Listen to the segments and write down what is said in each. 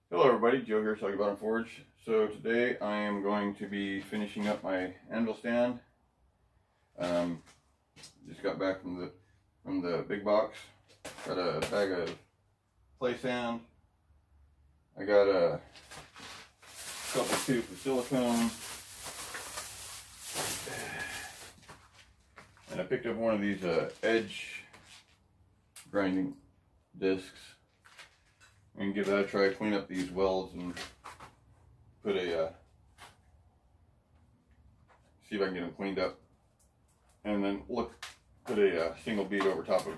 Hello everybody, Joe here, Talking Bottom Forge. So today I am going to be finishing up my anvil stand. Just got back from the big box. Got a bag of play sand. I got a couple tubes of silicone. And I picked up one of these edge grinding discs. And give that a try, clean up these welds and put a, see if I can get them cleaned up. And then put a single bead over top of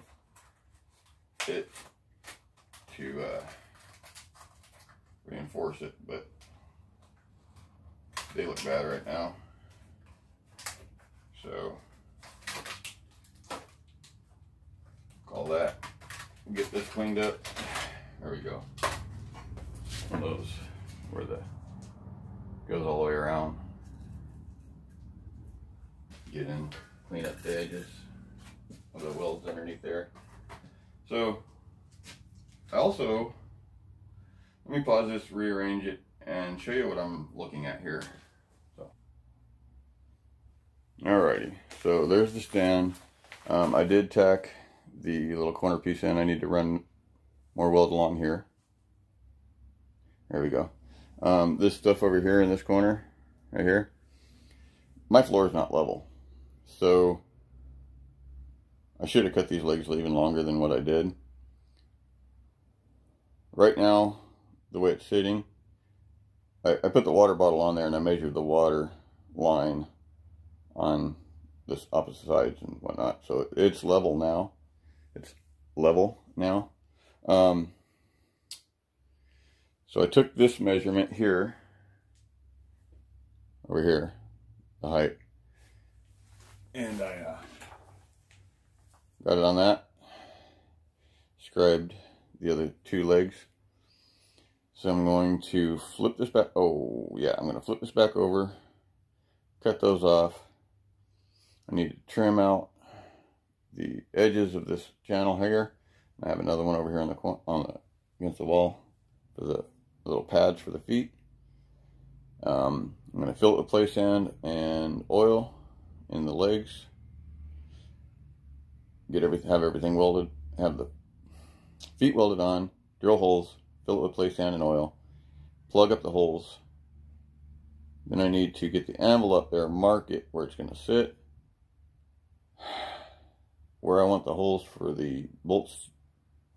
it to reinforce it, but they look bad right now. So, call that, get this cleaned up. There we go. One of those where the goes all the way around. Get in, clean up the edges of the welds underneath there. So also, let me pause this, rearrange it, and show you what I'm looking at here. So, alrighty, so there's the stand. I did tack the little corner piece in. I need to run more weld along here. There we go. This stuff over here in this corner, right here, my floor is not level. So I should have cut these legs even longer than what I did. Right now, the way it's sitting, I put the water bottle on there and I measured the water line on this opposite sides and whatnot. So it's level now. It's level now. So I took this measurement here, over here, the height, and I got it on that, scribed the other two legs. So I'm going to flip this back, I'm going to flip this back over, cut those off. I need to trim out the edges of this channel here. I have another one over here against the wall for the little pads for the feet. I'm going to fill it with play sand and oil in the legs. Have everything welded. Have the feet welded on. Drill holes. Fill it with play sand and oil. Plug up the holes. Then I need to get the anvil up there, mark it where it's going to sit, where I want the holes for the bolts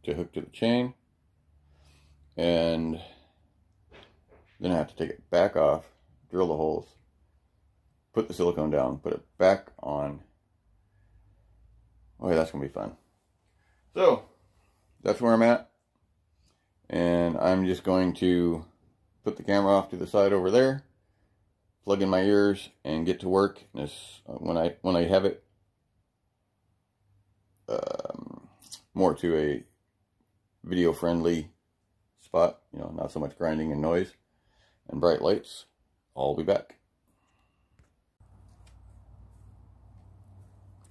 to hook to the chain, and then I have to take it back off, drill the holes, put the silicone down, put it back on. Okay, that's gonna be fun. So that's where I'm at, and I'm just going to put the camera off to the side over there, plug in my ears, and get to work. When I have it more to a video friendly spot, not so much grinding and noise and bright lights, I'll be back.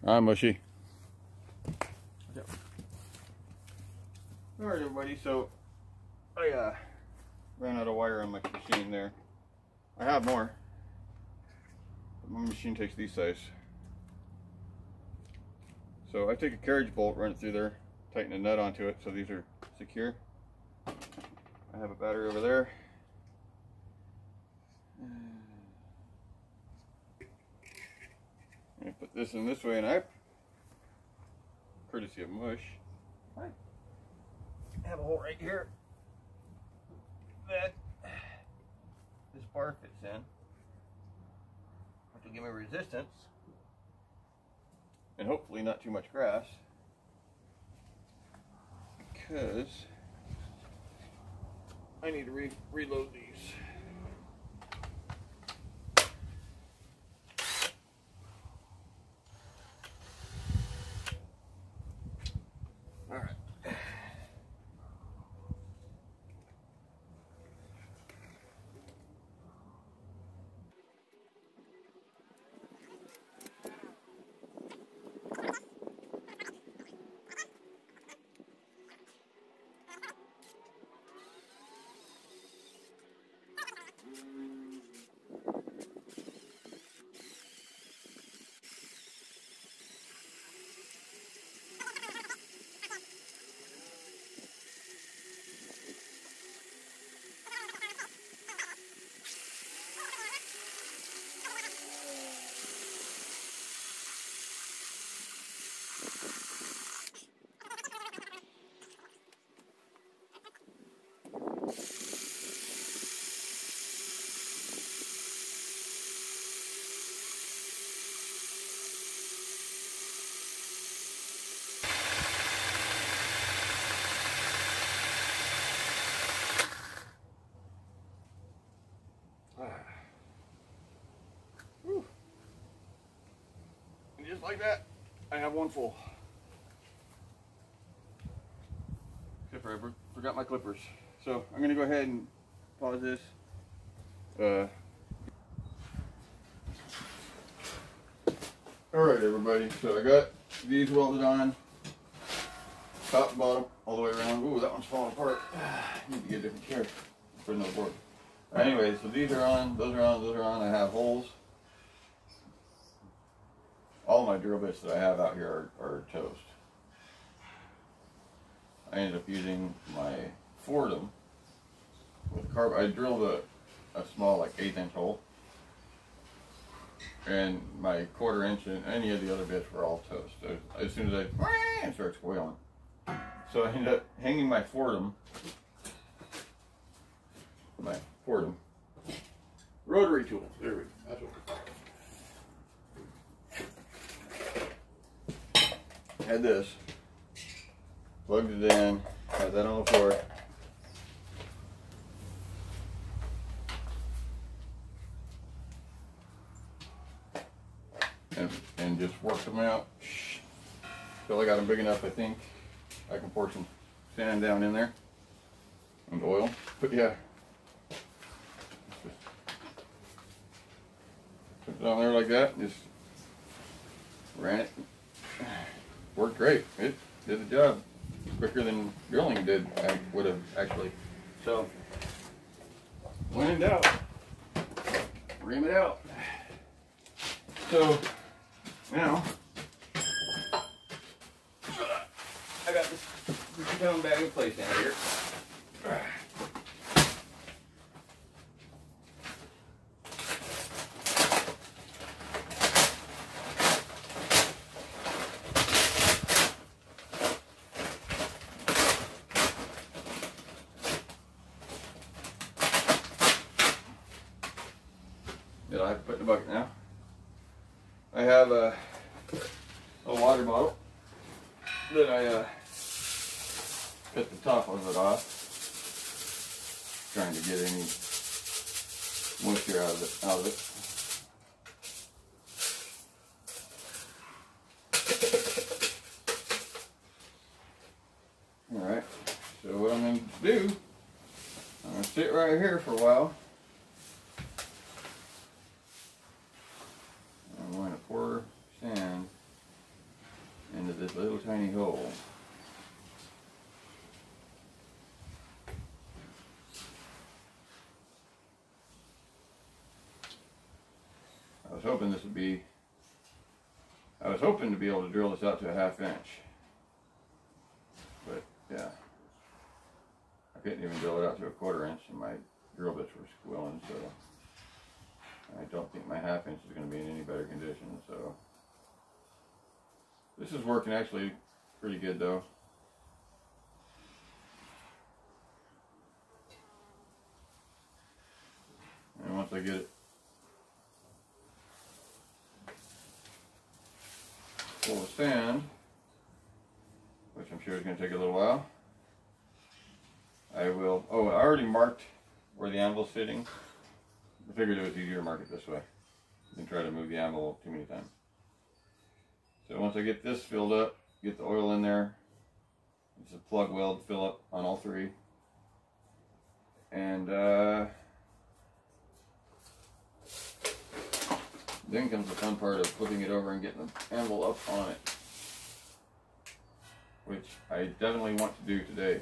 Hi, Mushy. Alright everybody, so I ran out of wire on my machine there. I have more, but my machine takes these size. So I take a carriage bolt, run it through there, tighten a nut onto it so these are secure. I have a battery over there. I'm going to put this in this way, and courtesy of Mush, I have a hole right here that this bar fits in, which will give me resistance and hopefully not too much grass, because I need to reload these. All right. And just like that, I have one full. Except for I forgot my clippers. So I'm gonna go ahead and pause this. Alright everybody, so I got these welded on, top to bottom, all the way around. Ooh, that one's falling apart. I need to get a different chair. Put another board. Anyway, so these are on, those are on, those are on. I have holes. All my drill bits that I have out here are toast. I ended up using my Fordham with carbon. I drilled a small, like 1/8 inch hole. And my 1/4 inch and any of the other bits were all toast. So as soon as it starts squealing. So I ended up hanging my Fordham rotary tools. There we go. That's what had this. Plugged it in. Had that on the floor. And just worked them out till I got them big enough. I think I can pour some sand down in there and oil. But yeah, put it on there like that. Just ran it. Worked great. It did the job quicker than drilling did. I would have actually. So when in doubt, ream it out. So now I got this comb bag of place down here. That I have to put in the bucket now. I have a water bottle that I cut the top of it off, trying to get any moisture out of it. All right. So what I'm going to do, I'm going to sit right here for a while. I'm going to pour sand into this little tiny hole. I was hoping to be able to drill this out to a 1/2 inch. But yeah, I couldn't even drill it out to a 1/4 inch and my drill bits were squealing, so I don't think my 1/2 inch is going to be in any better condition. So this is working actually pretty good though. And once I get it full of sand, which I'm sure is going to take a little while, I will, I already marked where the anvil's sitting. I figured it was easier to mark it this way than try to move the anvil too many times. So once I get this filled up, get the oil in there, it's a plug weld fill up on all three, and then comes the fun part of flipping it over and getting the anvil up on it, which I definitely want to do today.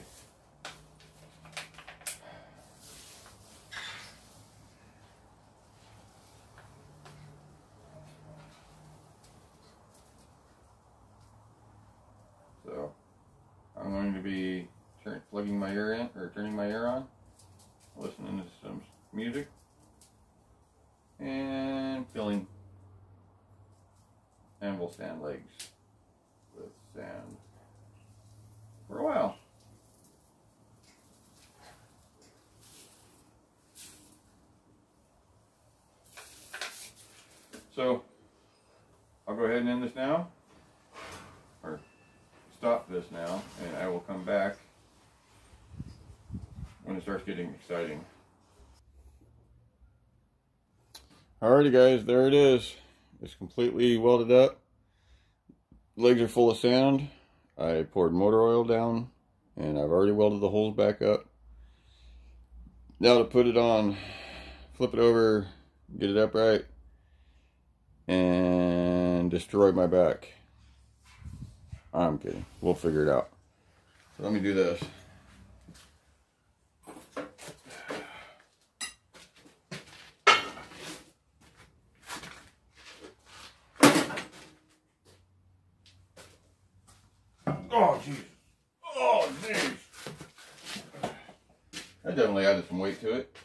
plugging my ear in, or turning my ear on, listening to some music, and filling Anvil stand legs with sand for a while. So I'll go ahead and end this now, or stop this now, and I will come back when it starts getting exciting. Alrighty guys, there it is. It's completely welded up. Legs are full of sand. I poured motor oil down, and I've already welded the holes back up. Now to put it on, flip it over, get it upright, and destroy my back. I'm kidding. We'll figure it out. So let me do this. Oh, jeez. Oh, jeez. That definitely added some weight to it.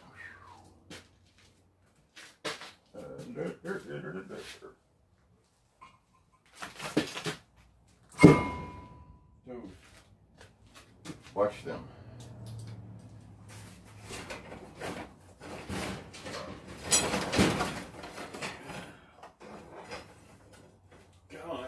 Watch them. Come on.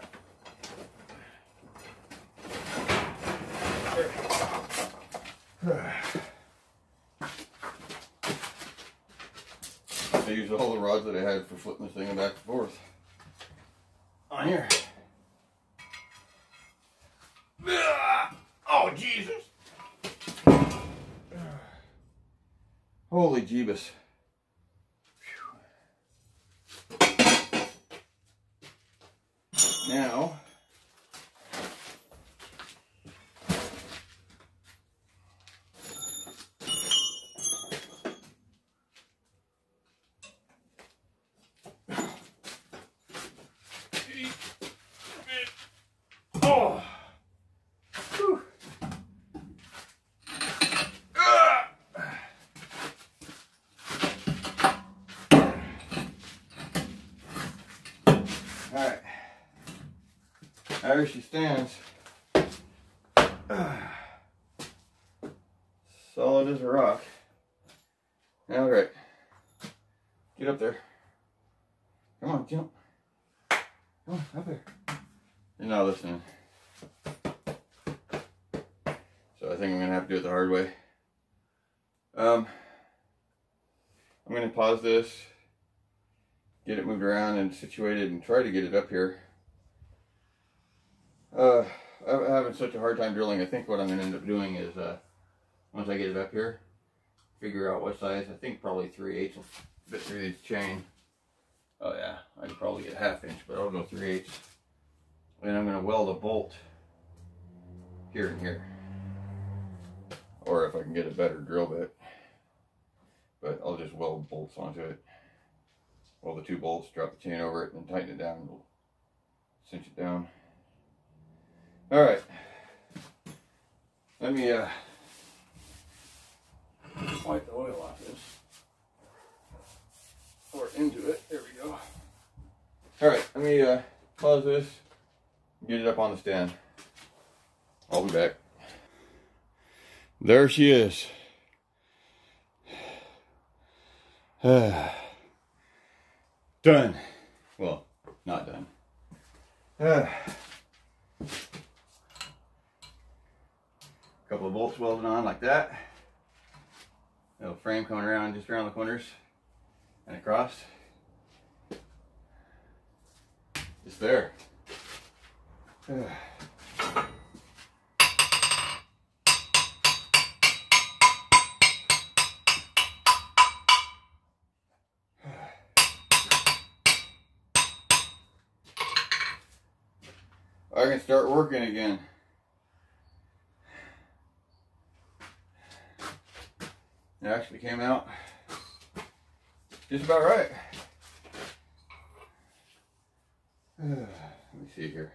I used all the rods that I had for flipping this thing back and forth on here. Oh, Jesus. Holy Jeebus. Now, oh. Whew. Alright, there she stands. Solid as a rock. All right, get up there. Come on, jump. Come on, up there. You're not listening. So I think I'm gonna have to do it the hard way. I'm gonna pause this, get it moved around and situated, and try to get it up here. I'm having such a hard time drilling. I think what I'm gonna end up doing is, once I get it up here, figure out what size. I think probably 3/8 will fit through this chain. Oh yeah, I could probably get 1/2 inch, but I'll go 3/8. And I'm gonna weld a bolt here and here. Or if I can get a better drill bit. But I'll just weld bolts onto it. Weld the 2 bolts, drop the chain over it, and tighten it down. We'll cinch it down. Alright. Let me wipe the oil off this. Or into it. There we go. Alright, let me pause this. Get it up on the stand. I'll be back. There she is. Done. Well, not done. Couple of bolts welded on like that. Little frame coming around just around the corners and across. It's there. I can start working again. It actually came out just about right. Let me see here.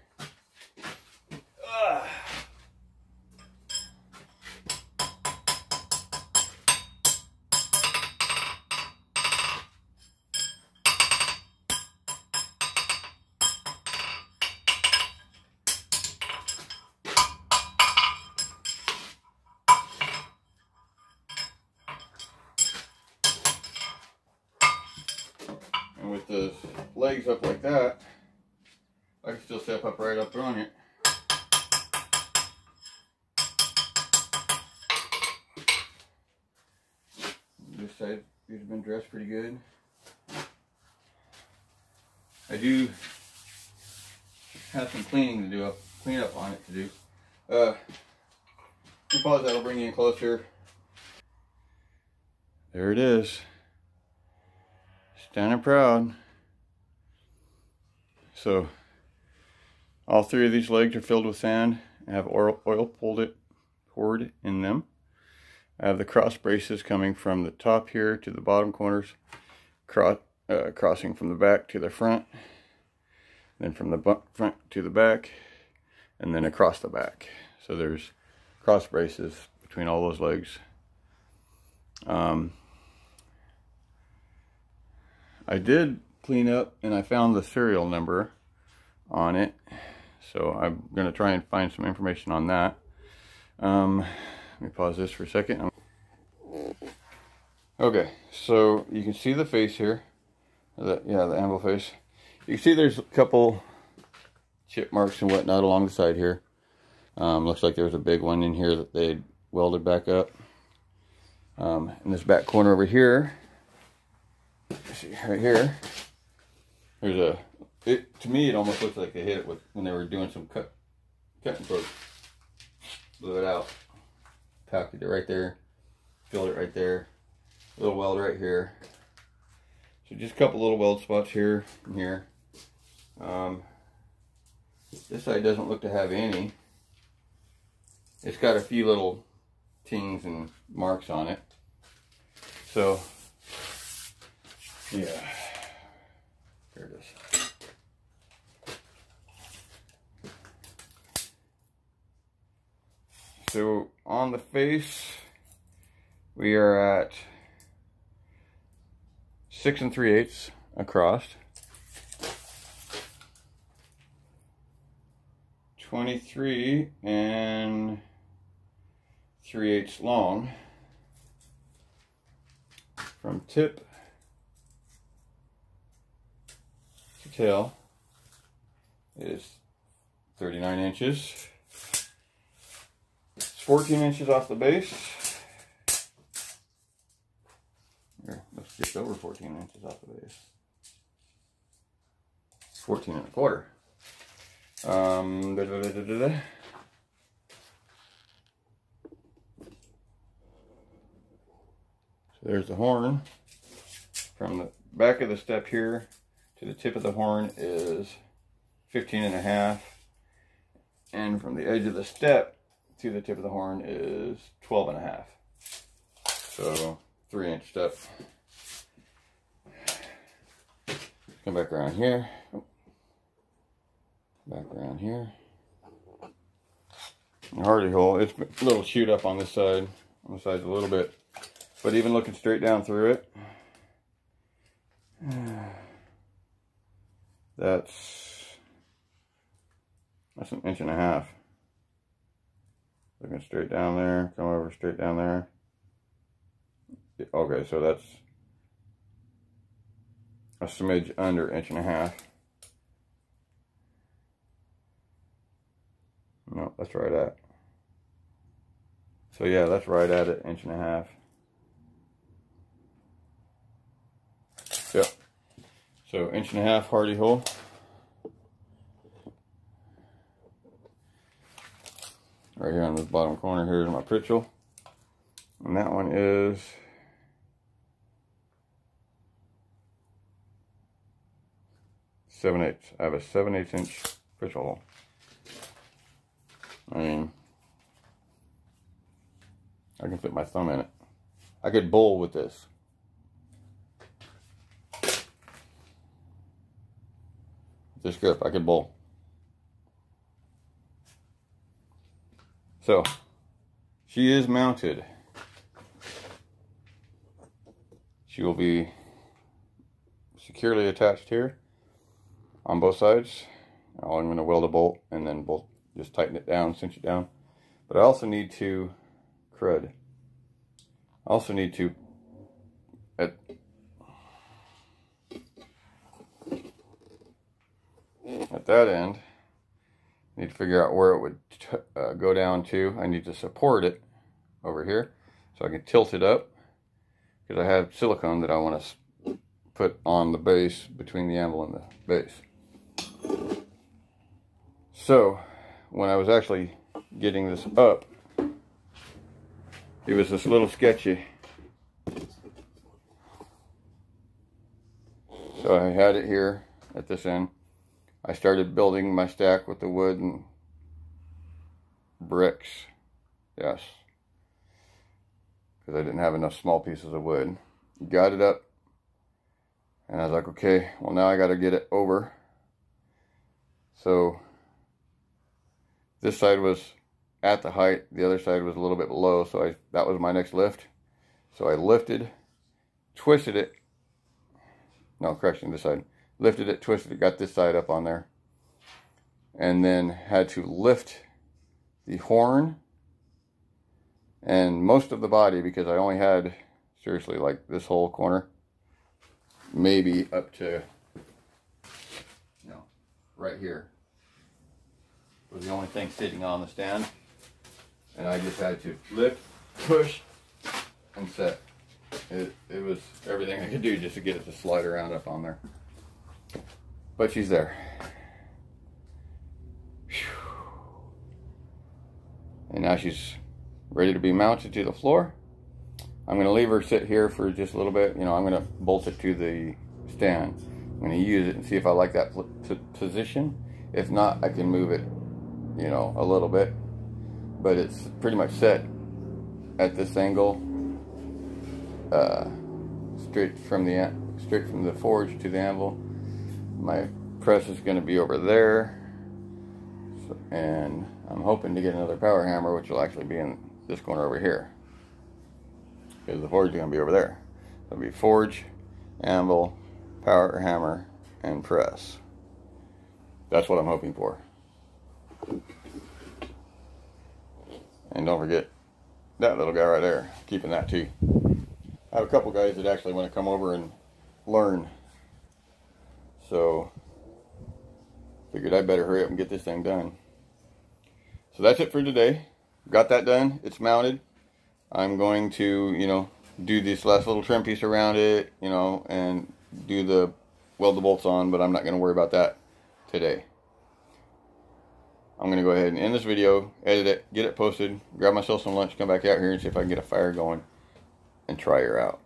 the legs up like that, I can still step up right up on it. This side, these have been dressed pretty good. I do have some cleaning to do, clean up on it to do. Pause, that'll bring you in closer. There it is. Standing proud. So, all three of these legs are filled with sand. I have oil poured in them. I have the cross braces coming from the top here to the bottom corners, crossing from the back to the front, then from the front to the back, and then across the back. So there's cross braces between all those legs. I did clean up and I found the serial number on it, so I'm going to try and find some information on that. Let me pause this for a second. Okay, so you can see the face here. The Anvil face. You can see there's a couple chip marks and whatnot along the side here. Looks like there's a big one in here that they welded back up. In this back corner over here, see right here, there's to me it almost looks like they hit it with when they were doing some cut and poke. Blew it out, pocketed it right there, filled it right there, little weld right here. So just a couple little weld spots here and here. This side doesn't look to have any. It's got a few little tings and marks on it. So, yeah, there it is. So on the face, we are at 6 3/8 across, 23 3/8 long. From tip to tail is 39 inches. It's 14 inches off the base. Here, let's just over 14 inches off the base. 14 1/4. So there's the horn. From the back of the step here to the tip of the horn is 15 1/2. And from the edge of the step to the tip of the horn is 12 1/2. So 3-inch step. Come back around here. Back around here. The hardy hole, it's a little chewed up on this side, on the sides a little bit. But even looking straight down through it, that's 1.5 inches. Looking straight down there, come over straight down there. Okay, so that's a smidge under 1.5 inches. No, that's right at. So yeah, that's right at it, 1.5 inches. Yep. So 1.5 inches hardy hole. Right here on this bottom corner, here's my pritchel. And that one is 7/8. I have a 7/8 inch pritchel hole. I mean, I can fit my thumb in it. I could bowl with this. This grip, I could bowl. So, she is mounted. She will be securely attached here on both sides. Now I'm going to weld a bolt and then bolt, just tighten it down, cinch it down. But I also need to I also need to at that end, I need to figure out where it would go down to. I need to support it over here so I can tilt it up, because I have silicone that I want to put on the base, between the anvil and the base. So when I was actually getting this up, it was this little sketchy. So I had it here at this end. I started building my stack with the wood and bricks. Yes. Because I didn't have enough small pieces of wood. Got it up. And I was like, okay, well now I got to get it over. So this side was at the height. The other side was a little bit below. So that was my next lift. So I lifted, twisted it. No, correction, this side. Lifted it, twisted it, got this side up on there. And then had to lift the horn and most of the body, because I only had, seriously, like this whole corner. Maybe up to, right here. Was the only thing sitting on the stand. And I just had to lift, push, and set. It was everything I could do just to get it to slide around up on there. But she's there. And now she's ready to be mounted to the floor. I'm going to leave her sit here for just a little bit. I'm going to bolt it to the stand. I'm going to use it and see if I like that position. If not, I can move it, a little bit. But it's pretty much set at this angle. Straight from the forge to the anvil. My press is going to be over there, and I'm hoping to get another power hammer, which will actually be in this corner over here, because the forge is going to be over there. It'll be forge, anvil, power hammer, and press. That's what I'm hoping for. And don't forget that little guy right there, keeping that too. I have a couple guys that actually want to come over and learn. So, figured I'd better hurry up and get this thing done. So that's it for today. Got that done. It's mounted. I'm going to, do this last little trim piece around it, and weld the bolts on, but I'm not going to worry about that today. I'm going to go ahead and end this video, edit it, get it posted, grab myself some lunch, come back out here and see if I can get a fire going and try her out.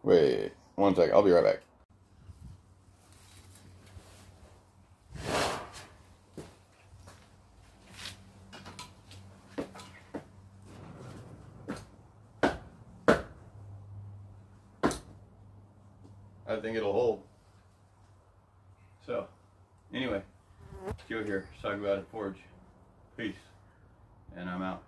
Wait, one second, I'll be right back. I think it'll hold. So, anyway, Joe here, talking about a forge. Peace. And I'm out.